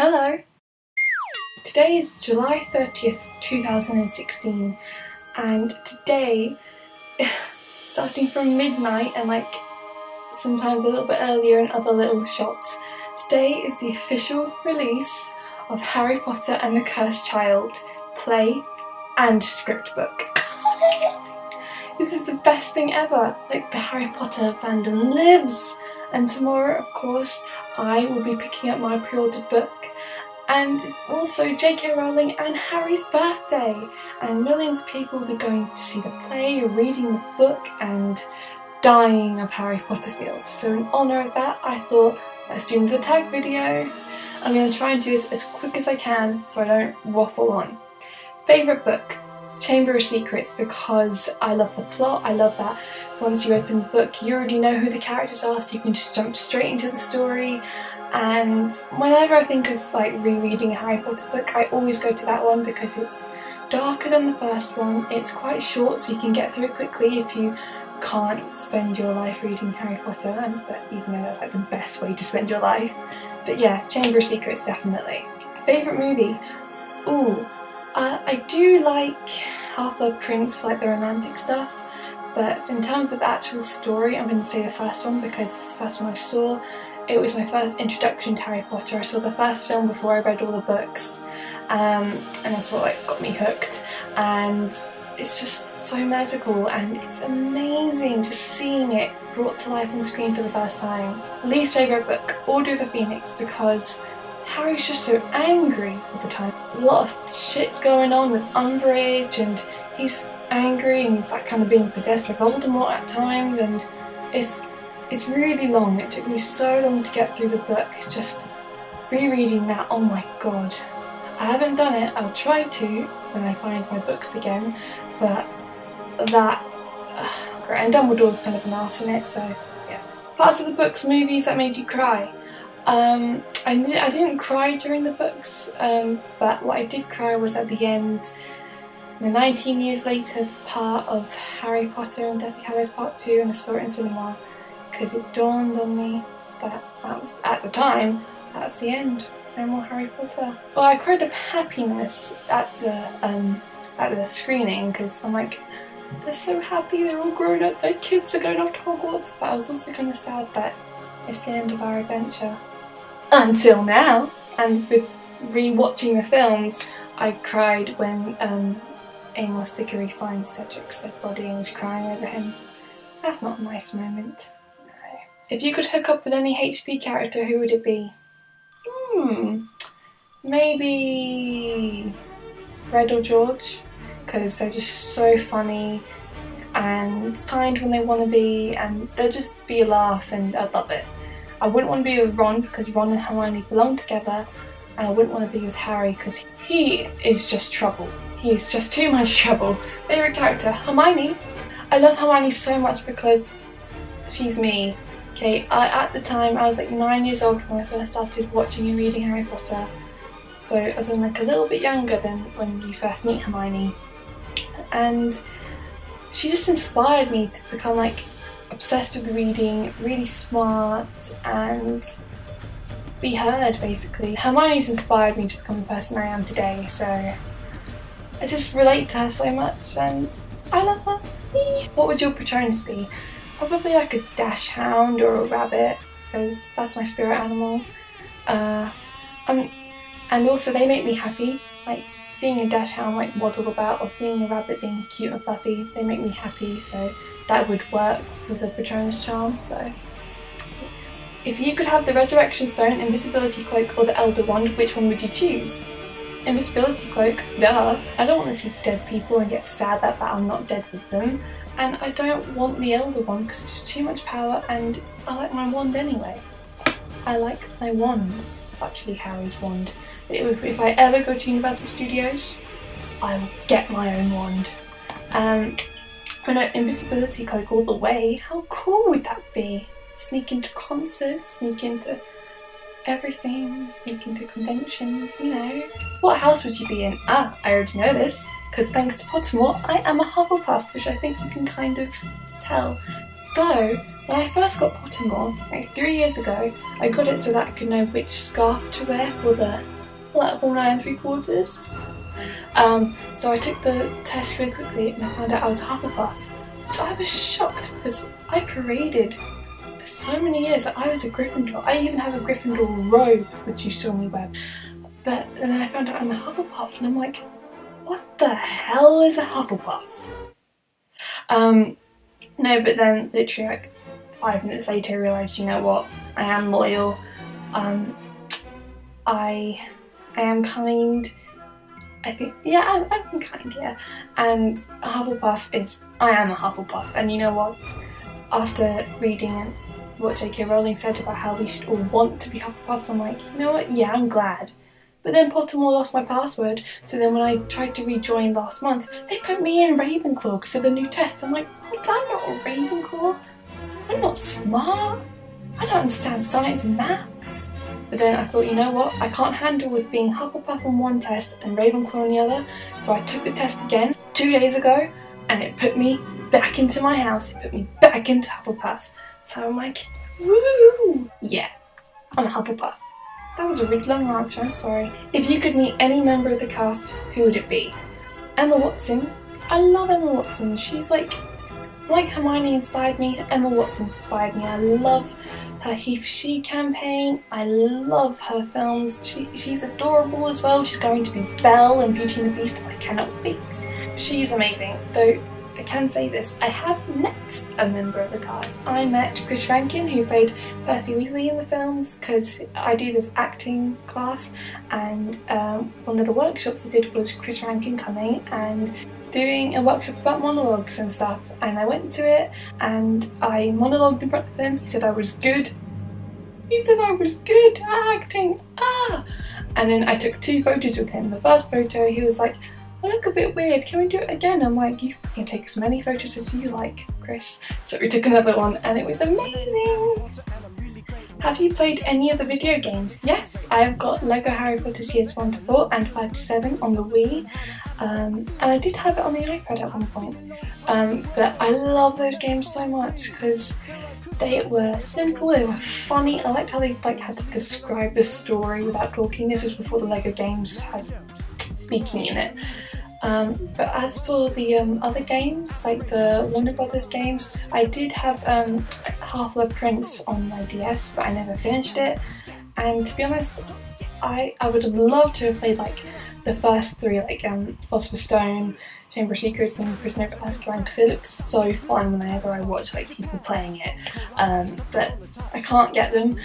Hello! Today is July 30th, 2016, and today, starting from midnight and sometimes a little bit earlier in other little shops, today is the official release of Harry Potter and the Cursed Child play and script book. This is the best thing ever! The Harry Potter fandom lives! And tomorrow, of course, I will be picking up my pre-ordered book, and it's also J.K. Rowling and Harry's birthday, and millions of people will be going to see the play, reading the book, and dying of Harry Potter feels. So in honour of that, I thought, let's do the tag video. I'm going to try and do this as quick as I can so I don't waffle on. Favourite book? Chamber of Secrets, because I love the plot. I love that once you open the book you already know who the characters are, so you can just jump straight into the story. And whenever I think of rereading a Harry Potter book, I always go to that one because it's darker than the first one, it's quite short so you can get through it quickly if you can't spend your life reading Harry Potter, but even though that's the best way to spend your life. But yeah, Chamber of Secrets definitely. Favourite movie? Ooh, I do like Half-Blood Prince for the romantic stuff, but in terms of the actual story, I'm going to say the first one because it's the first one I saw. It was my first introduction to Harry Potter. I saw the first film before I read all the books, and that's what got me hooked. And it's just so magical and it's amazing just seeing it brought to life on screen for the first time. Least favourite book, Order of the Phoenix, because Harry's just so angry all the time. A lot of shit's going on with Umbridge and he's angry and he's kind of being possessed by Voldemort at times, and it's really long. It took me so long to get through the book. It's just rereading that, oh my god. I haven't done it, I'll try to when I find my books again, but that, great. And Dumbledore's kind of an arse in it, so yeah. Parts of the books, movies that made you cry. I didn't cry during the books, but what I did cry was at the end, the 19 years later part of Harry Potter and Deathly Hallows Part 2, and I saw it in cinema, because it dawned on me that was, at the time, that's the end. No more Harry Potter. Well, I cried of happiness at the screening, because I'm like, they're so happy, they're all grown up, their kids are going off to Hogwarts, but I was also kind of sad that it's the end of our adventure. Until now, and with re-watching the films, I cried when Amos Diggory finds Cedric's dead body and is crying over him. That's not a nice moment. If you could hook up with any HP character, who would it be? Maybe Fred or George, because they're just so funny and kind when they want to be, and they'll just be a laugh and I'd love it. I wouldn't want to be with Ron because Ron and Hermione belong together, and I wouldn't want to be with Harry because he is just trouble. He is just too much trouble. Favourite character? Hermione. I love Hermione so much because she's me. Okay, at the time I was 9 years old when I first started watching and reading Harry Potter, so I was a little bit younger than when you first meet Hermione, and she just inspired me to become obsessed with reading, really smart, and be heard basically. Hermione's inspired me to become the person I am today, so I just relate to her so much and I love her. What would your Patronus be? Probably a dash hound or a rabbit, because that's my spirit animal. And also they make me happy, seeing a dash hound waddle about or seeing a rabbit being cute and fluffy, they make me happy, so that would work with a Patronus charm. So if you could have the Resurrection Stone, Invisibility Cloak or the Elder Wand, which one would you choose? Invisibility Cloak, duh. I don't want to see dead people and get sad that I'm not dead with them. And I don't want the Elder Wand because it's too much power, and I like my wand anyway. I like my wand. It's actually Harry's wand. If I ever go to Universal Studios, I will get my own wand. Invisibility Cloak all the way. How cool would that be? Sneak into concerts, sneak into everything, sneak into conventions, you know. What house would you be in? I already know this, because thanks to Pottermore, I am a Hufflepuff, which I think you can kind of tell. Though, When I first got Pottermore, like 3 years ago, I got it so that I could know which scarf to wear for the platform 9 3/4. So I took the test really quickly and I found out I was a Hufflepuff. But I was shocked because I paraded for so many years that I was a Gryffindor. I even have a Gryffindor robe, which you saw me wear. But then I found out I'm a Hufflepuff and I'm like, what the hell is a Hufflepuff? No, but then literally like 5 minutes later I realised, you know what, I am loyal, I am kind, I think, yeah, I'm kind, yeah, and a Hufflepuff is, I am a Hufflepuff, and you know what, after reading what J.K. Rowling said about how we should all want to be Hufflepuffs, I'm like, you know what, yeah, I'm glad. But then Pottermore lost my password, so then when I tried to rejoin last month, they put me in Ravenclaw because of the new test. I'm like, what? I'm not a Ravenclaw. I'm not smart. I don't understand science and maths. But then I thought, you know what? I can't handle with being Hufflepuff on one test and Ravenclaw on the other. So I took the test again 2 days ago, and it put me back into my house. It put me back into Hufflepuff. So I'm like, woo! Yeah, I'm a Hufflepuff. That was a really long answer, I'm sorry. If you could meet any member of the cast, who would it be? Emma Watson. I love Emma Watson. She's like Hermione inspired me, Emma Watson inspired me. I love her He for She campaign. I love her films. She's adorable as well. She's going to be Belle in Beauty and the Beast. I cannot wait. She's amazing. Though I can say this, I have met a member of the cast. I met Chris Rankin, who played Percy Weasley in the films, because I do this acting class, and one of the workshops I did was Chris Rankin coming and doing a workshop about monologues and stuff, and I went to it and I monologued in front of him. He said I was good. He said I was good at acting. And then I took 2 photos with him. The first photo, he was like, I look a bit weird, can we do it again? I'm like, you can take as many photos as you like, Chris. So we took another one and it was amazing. Have you played any of the video games? Yes, I have got Lego Harry Potter's Years 1 to 4 and 5 to 7 on the Wii. And I did have it on the iPad at one point. But I love those games so much because they were simple, they were funny. I liked how they had to describe the story without talking. This was before the Lego games had speaking in it. But as for the other games, like the Warner Brothers games, I did have Half-Blood Prince on my DS, but I never finished it. And to be honest, I would have loved to have played like the first 3, like Philosopher's Stone, Chamber of Secrets, and Prisoner of Azkaban, because it looks so fun whenever I watch like people playing it. But I can't get them.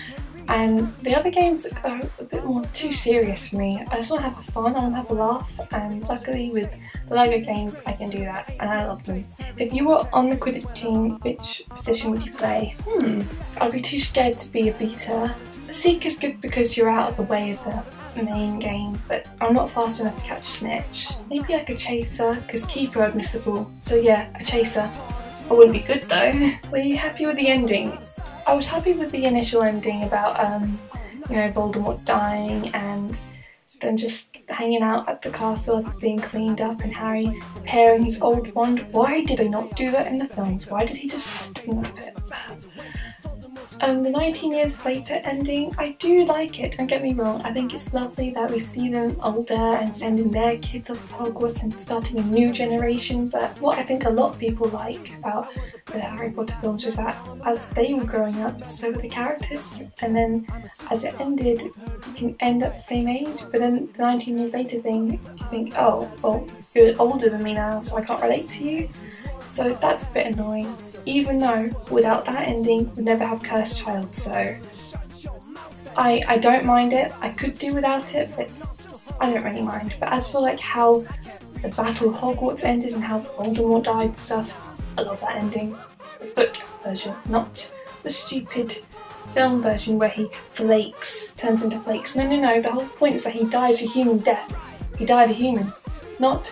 And the other games are a bit more too serious for me. I just want to have fun, I want to have a laugh, and luckily with the Lego games I can do that, and I love them. If you were on the Quidditch team, which position would you play? I'd be too scared to be a beater. Seek is good because you're out of the way of the main game, but I'm not fast enough to catch Snitch. Maybe like a chaser, because Keeper I'd miss the ball. So yeah, a chaser. I wouldn't be good though. Were you happy with the ending? I was happy with the initial ending about, Voldemort dying and them just hanging out at the castle as it's being cleaned up and Harry repairing his old wand. Why did they not do that in the films? Why did he just snap it? The 19 years later ending, I do like it, don't get me wrong. I think it's lovely that we see them older and sending their kids off to Hogwarts and starting a new generation, but what I think a lot of people like about the Harry Potter films was that as they were growing up, so were the characters, and then as it ended, you can end at the same age, but then the 19 years later thing, you think, oh, well, you're older than me now, so I can't relate to you. So that's a bit annoying, even though without that ending we'd never have Cursed Child, so I don't mind it. I could do without it, but I don't really mind. But as for like how the Battle of Hogwarts ended and how Voldemort died and stuff, I love that ending. The book version, not the stupid film version where he turns into flakes. No, the whole point was that he dies a human death. He died a human, not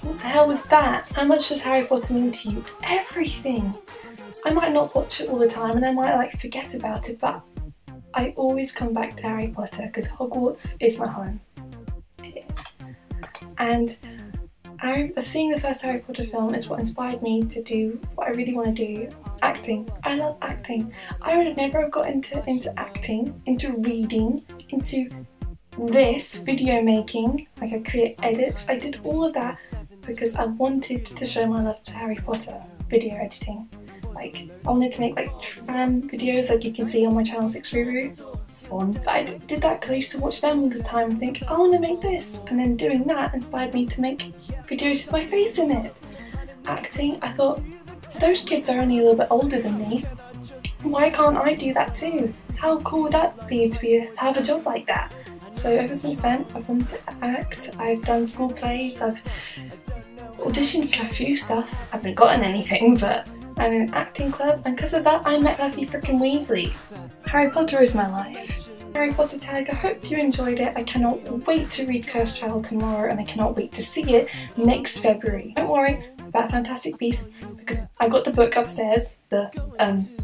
what the hell was that? How much does Harry Potter mean to you? Everything! I might not watch it all the time and I might forget about it, but I always come back to Harry Potter because Hogwarts is my home. It is. And Seeing the first Harry Potter film is what inspired me to do what I really want to do, acting. I love acting. I would have never got into acting, into reading, into this, video making. Like, I create edits. I did all of that because I wanted to show my love to Harry Potter, video editing. Like, I wanted to make like fan videos like you can see on my channel 6 Ruru, Spawn. But I did that because I used to watch them all the time and think, I want to make this. And then doing that inspired me to make videos with my face in it. Acting, I thought, those kids are only a little bit older than me. Why can't I do that too? How cool would that be to have a job like that? So ever since then, I've wanted to act. I've done school plays, I've auditioned for a few stuff. I haven't gotten anything, but I'm in an acting club, and because of that I met Leslie frickin' Weasley. Harry Potter is my life. Harry Potter tag, I hope you enjoyed it. I cannot wait to read Cursed Child tomorrow, and I cannot wait to see it next February. Don't worry about Fantastic Beasts because I got the book upstairs, the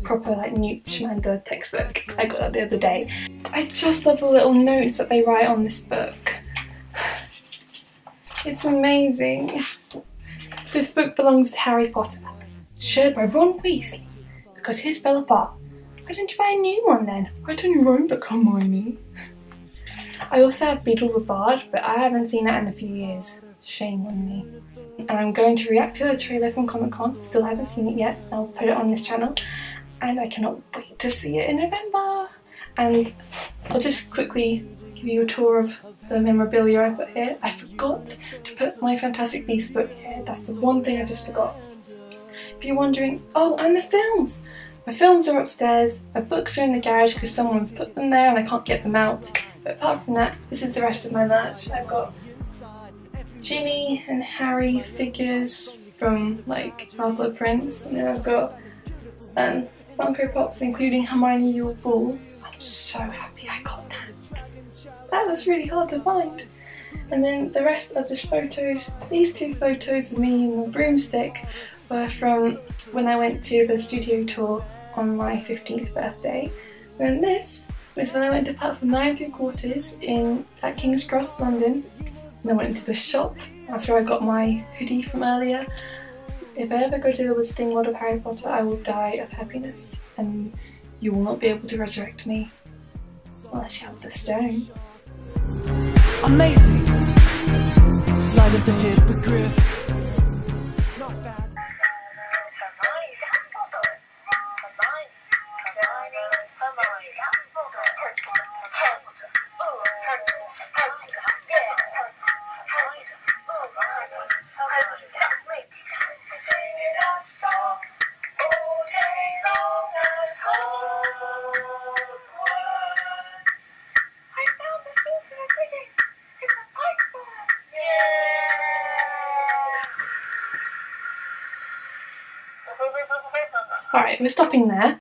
proper like Newt Scamander textbook. I got that the other day. I just love the little notes that they write on this book. It's amazing. This book belongs to Harry Potter, shared by Ron Weasley, because his fell apart. Why don't you buy a new one then? Why don't you won't become Hermione? I also have Beetle the Bard, but I haven't seen that in a few years. Shame on me. And I'm going to react to the trailer from Comic Con. Still haven't seen it yet. I'll put it on this channel. And I cannot wait to see it in November. And I'll just quickly give you a tour of the memorabilia I put here. I forgot to put my Fantastic Beasts book here. That's the one thing I just forgot. If you're wondering, oh, and the films! My films are upstairs, my books are in the garage because someone put them there and I can't get them out. But apart from that, this is the rest of my merch. I've got Ginny and Harry figures from like Half-Blood Prince, and then I've got Funko Pops including Hermione Your Ball. I'm so happy I got that. That was really hard to find. And then the rest are just photos. These two photos of me and the broomstick were from when I went to the studio tour on my 15th birthday. And this was when I went to Pat for 9 3/4 at King's Cross, London. And I went into the shop. That's where I got my hoodie from earlier. If I ever go to the Wizarding World of Harry Potter, I will die of happiness, and you will not be able to resurrect me unless you have the stone. Amazing! Flight of the Hippogriff. Alright, we're stopping there.